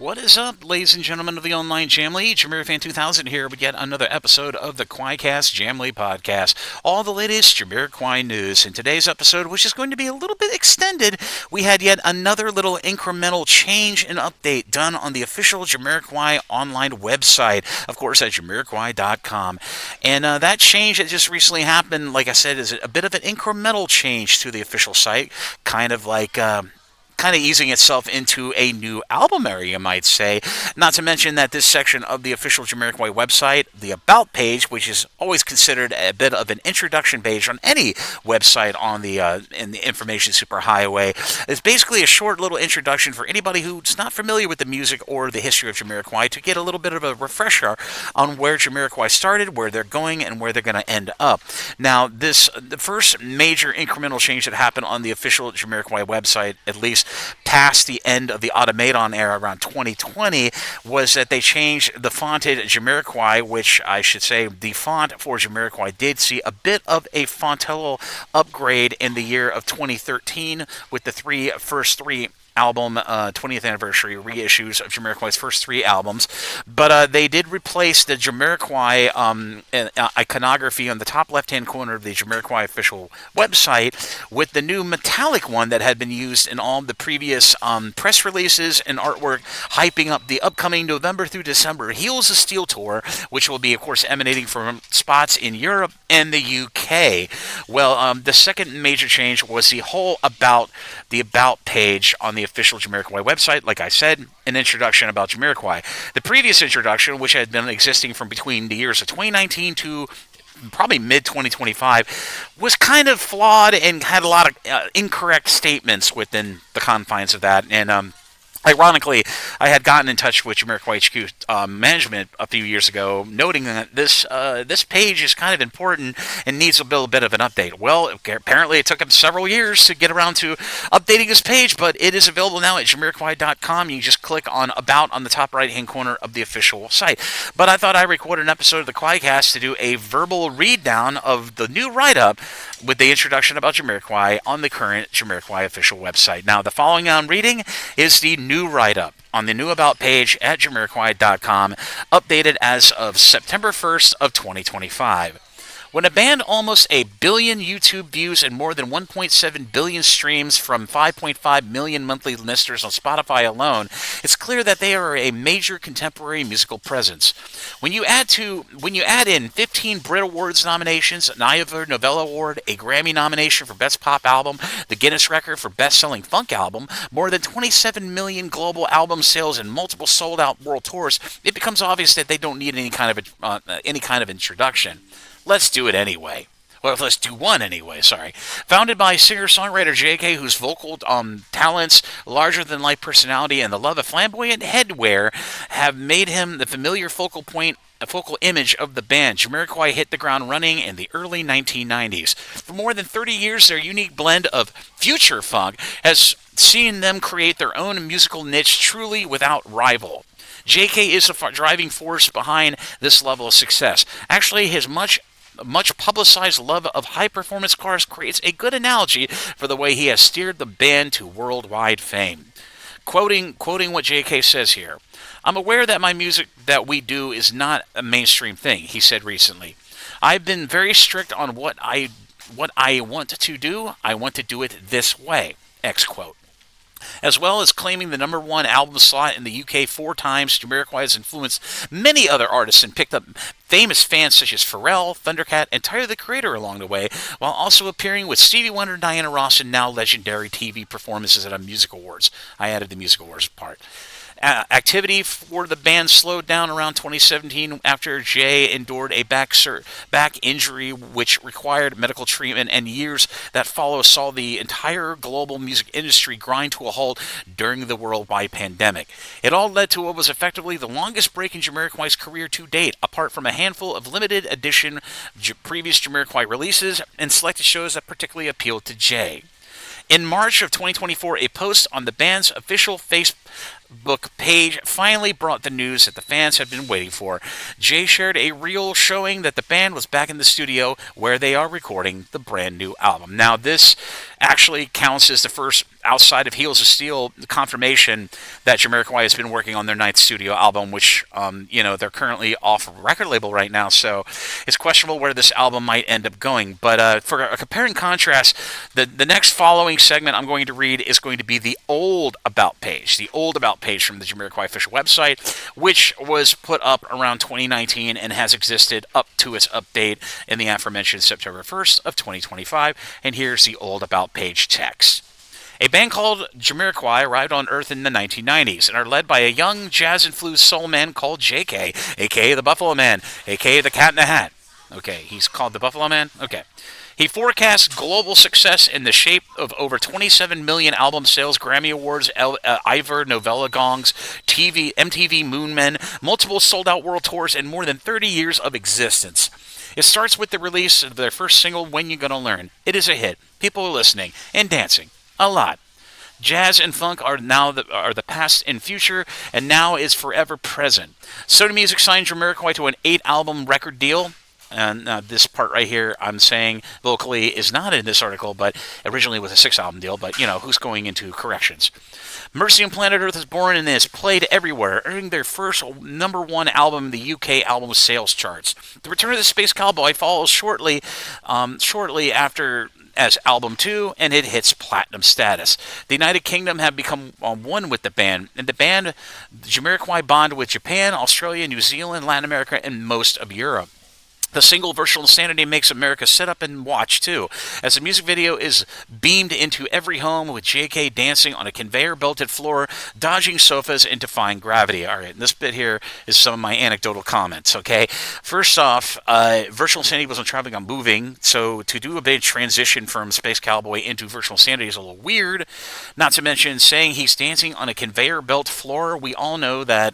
What is up, ladies and gentlemen of the online Jamily? Jamiroquai 2000 here with yet another episode of the QUAICast Jamily podcast. All the latest Jamiroquai news. In today's episode, which is going to be a little bit extended, we had yet another little incremental change and update done on the official Jamiroquai online website, of course, at Jamiroquai.com. And that change that just recently happened, like I said, is a bit of an incremental change to the official site, kind of like kind of easing itself into a new album area, you might say. Not to mention that this section of the official Jamiroquai website, the About page, which is always considered a bit of an introduction page on any website on the in the information superhighway, is basically a short little introduction for anybody who's not familiar with the music or the history of Jamiroquai to get a little bit of a refresher on where Jamiroquai started, where they're going, and where they're going to end up. Now, the first major incremental change that happened on the official Jamiroquai website, at least past the end of the automaton era around 2020, was that they changed the fonted Jamiroquai, which I should say the font for Jamiroquai did see a bit of a fontello upgrade in the year of 2013 with the first three album 20th anniversary reissues of Jamiroquai's first three albums, but they did replace the Jamiroquai iconography on the top left-hand corner of the Jamiroquai official website with the new metallic one that had been used in all the previous press releases and artwork hyping up the upcoming November through December Heels of Steel tour, which will be, of course, emanating from spots in Europe and the UK. Well, the second major change was the About page on the official Jamiroquai website. Like I said, an introduction about Jamiroquai. The previous introduction, which had been existing from between the years of 2019 to probably mid 2025, was kind of flawed and had a lot of incorrect statements within the confines of that. And ironically, I had gotten in touch with Jamiroquai HQ management a few years ago, noting that this page is kind of important and needs a little bit of an update. Well, apparently it took them several years to get around to updating this page, but it is available now at Jamiroquai.com. You just click on About on the top right-hand corner of the official site. But I thought I'd record an episode of the QUAICast to do a verbal read-down of the new write-up with the introduction about Jamiroquai on the current Jamiroquai official website. Now, the following I'm reading is the new write-up on the new About page at Jamiroquai.com, updated as of September 1st of 2025. When a band almost a billion YouTube views and more than 1.7 billion streams from 5.5 million monthly listeners on Spotify alone, it's clear that they are a major contemporary musical presence. When you add in 15 Brit Awards nominations, an Ivor Novello Award, a Grammy nomination for Best Pop Album, the Guinness record for Best Selling Funk Album, more than 27 million global album sales, and multiple sold-out world tours, it becomes obvious that they don't need any kind of introduction. Let's do it anyway. Well, let's do one anyway, sorry. Founded by singer-songwriter JK, whose vocal talents, larger-than-life personality, and the love of flamboyant headwear have made him the familiar focal image of the band. Jamiroquai hit the ground running in the early 1990s. For more than 30 years, their unique blend of future funk has seen them create their own musical niche truly without rival. JK is the driving force behind this level of success. Actually, his much publicized love of high-performance cars creates a good analogy for the way he has steered the band to worldwide fame. Quoting what JK says here, "I'm aware that my music that we do is not a mainstream thing," he said recently. "I've been very strict on what I want to do. I want to do it this way." X quote. As well as claiming the #1 album slot in the UK 4 times, Jamiroquai has influenced many other artists and picked up famous fans such as Pharrell, Thundercat, and Tyler the Creator along the way, while also appearing with Stevie Wonder, Diana Ross, and now legendary TV performances at a music awards. I added the music awards part. Activity for the band slowed down around 2017 after Jay endured a back injury which required medical treatment, and years that follow saw the entire global music industry grind to a halt during the worldwide pandemic. It all led to what was effectively the longest break in Jamiroquai's career to date, apart from a handful of limited edition previous Jamiroquai releases and selected shows that particularly appealed to Jay. In March of 2024, a post on the band's official Facebook page finally brought the news that the fans had been waiting for. Jay shared a reel showing that the band was back in the studio where they are recording the brand new album. Now, this actually counts as the first outside of Heels of Steel, confirmation that Jamiroquai has been working on their ninth studio album, which, they're currently off record label right now, so it's questionable where this album might end up going. But for a compare and contrast, the next following segment I'm going to read is going to be the old About page from the Jamiroquai official website, which was put up around 2019 and has existed up to its update in the aforementioned September 1st of 2025. And here's the old About page text. A band called Jamiroquai arrived on Earth in the 1990s and are led by a young jazz-influenced soul man called JK, a.k.a. the Buffalo Man, a.k.a. the Cat in the Hat. Okay, he's called the Buffalo Man? Okay. He forecasts global success in the shape of over 27 million album sales, Grammy Awards, Ivor Novella Gongs, MTV Moon Men, multiple sold-out world tours, and more than 30 years of existence. It starts with the release of their first single, When You Gonna Learn. It is a hit. People are listening and dancing. A lot. Jazz and funk are the past and future, and now is forever present. Sony Music signed Jamiroquai to an 8-album record deal. And this part right here, I'm saying vocally, is not in this article, but originally was a 6-album deal. But, who's going into corrections? Mercy on Planet Earth is born and is played everywhere, earning their first #1 album in the UK album sales charts. The Return of the Space Cowboy follows shortly after as album 2, and it hits platinum status. The United Kingdom have become one with the band, and the Jamiroquai bond with Japan, Australia, New Zealand, Latin America, and most of Europe. The single Virtual Insanity makes America sit up and watch, too, as the music video is beamed into every home with JK dancing on a conveyor-belted floor, dodging sofas and defying gravity. All right, and this bit here is some of my anecdotal comments, okay? First off, Virtual Insanity wasn't traveling on moving, so to do a big transition from Space Cowboy into Virtual Insanity is a little weird. Not to mention saying he's dancing on a conveyor belt floor. We all know that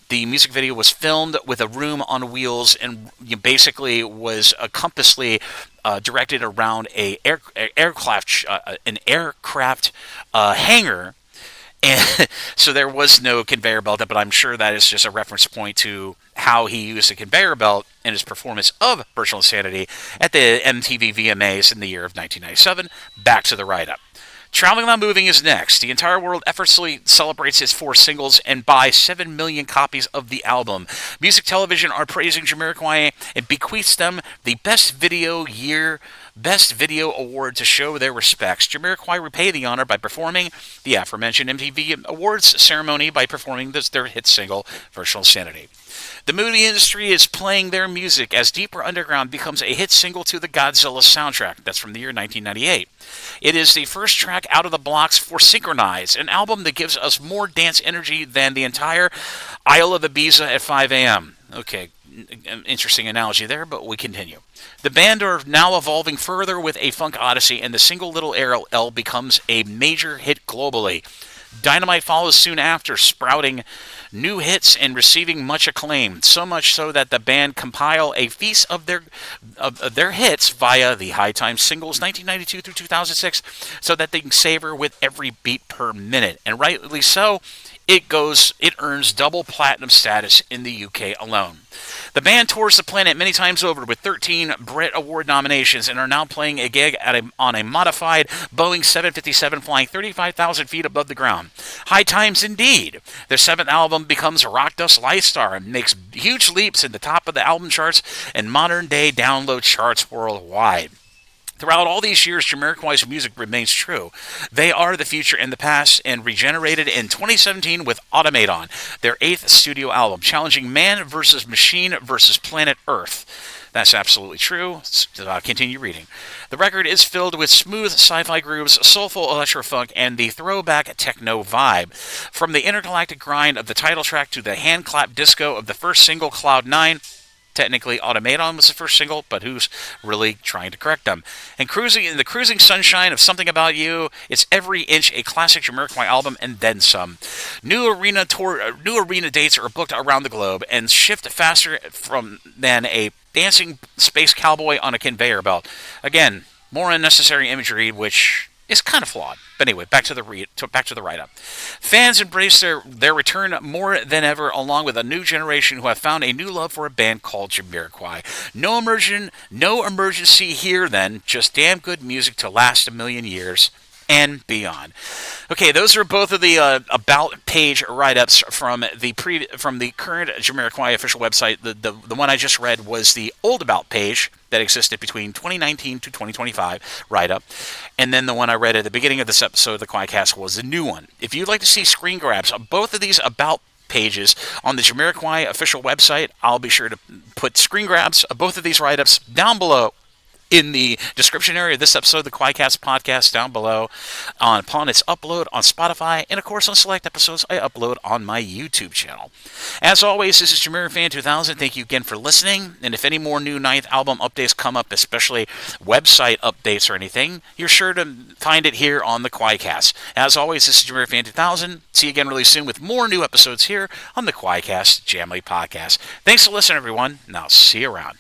the music video was filmed with a room on wheels and basically was compassedly directed around an aircraft hangar. And so there was no conveyor belt, but I'm sure that is just a reference point to how he used a conveyor belt in his performance of Virtual Insanity at the MTV VMAs in the year of 1997. Back to the write-up. Traveling on Moving is next. The entire world effortlessly celebrates its 4 singles and buys 7 million copies of the album. Music Television are praising Jamiroquai and bequeaths them the Best Video Award to show their respects. Jamiroquai repay the honor by performing the aforementioned MTV Awards ceremony by performing their hit single, Virtual Insanity. The movie industry is playing their music as Deeper Underground becomes a hit single to the Godzilla soundtrack. That's from the year 1998. It is the first track out of the blocks for Synchronize, an album that gives us more dance energy than the entire Isle of Ibiza at 5 a.m. Okay, interesting analogy there, but we continue. The band are now evolving further with A Funk Odyssey, and the single Little L becomes a major hit globally. Dynamite follows soon after, sprouting new hits and receiving much acclaim, so much so that the band compile a feast of their hits via the High Times singles 1992 through 2006, so that they can savor with every beat per minute. And rightly so, it earns double platinum status in the UK alone. The band tours the planet many times over with 13 Brit Award nominations and are now playing a gig on a modified Boeing 757 flying 35,000 feet above the ground. High times indeed. Their 7th album becomes Rock Dust Lightstar and makes huge leaps in the top of the album charts and modern-day download charts worldwide. Throughout all these years, Jamiroquai's music remains true. They are the future and the past, and regenerated in 2017 with Automaton, their 8th studio album, challenging man versus machine versus planet Earth. That's absolutely true. Continue reading. The record is filled with smooth sci-fi grooves, soulful electro-funk, and the throwback techno vibe. From the intergalactic grind of the title track to the hand-clap disco of the first single, Cloud 9, technically, Automaton was the first single, but who's really trying to correct them? And cruising in the cruising sunshine of Something About You, it's every inch a classic Jamiroquai album and then some. New arena dates are booked around the globe and shift faster than a dancing space cowboy on a conveyor belt. Again, more unnecessary imagery, which is kind of flawed. But anyway, back to the write-up. Fans embrace their return more than ever, along with a new generation who have found a new love for a band called Jamiroquai. No emergency here then, just damn good music to last a million years. and beyond. Okay, those are both of the about page write-ups from the current Jamiroquai official website. The one I just read was the old about page that existed between 2019 to 2025 write-up, and then the one I read at the beginning of this episode of the QUAICast was the new one. If you'd like to see screen grabs of both of these about pages on the Jamiroquai official website, I'll be sure to put screen grabs of both of these write-ups down below in the description area of this episode of the QUAICast podcast down below upon its upload on Spotify, and of course on select episodes I upload on my YouTube channel. As always, this is Jamiroquai 2000. Thank you again for listening, and if any more new ninth album updates come up, especially website updates or anything, you're sure to find it here on the QUAICast. As always, this is Jamiroquai 2000. See you again really soon with more new episodes here on the QUAICast JAMILY podcast. Thanks for listening, everyone, and I'll see you around.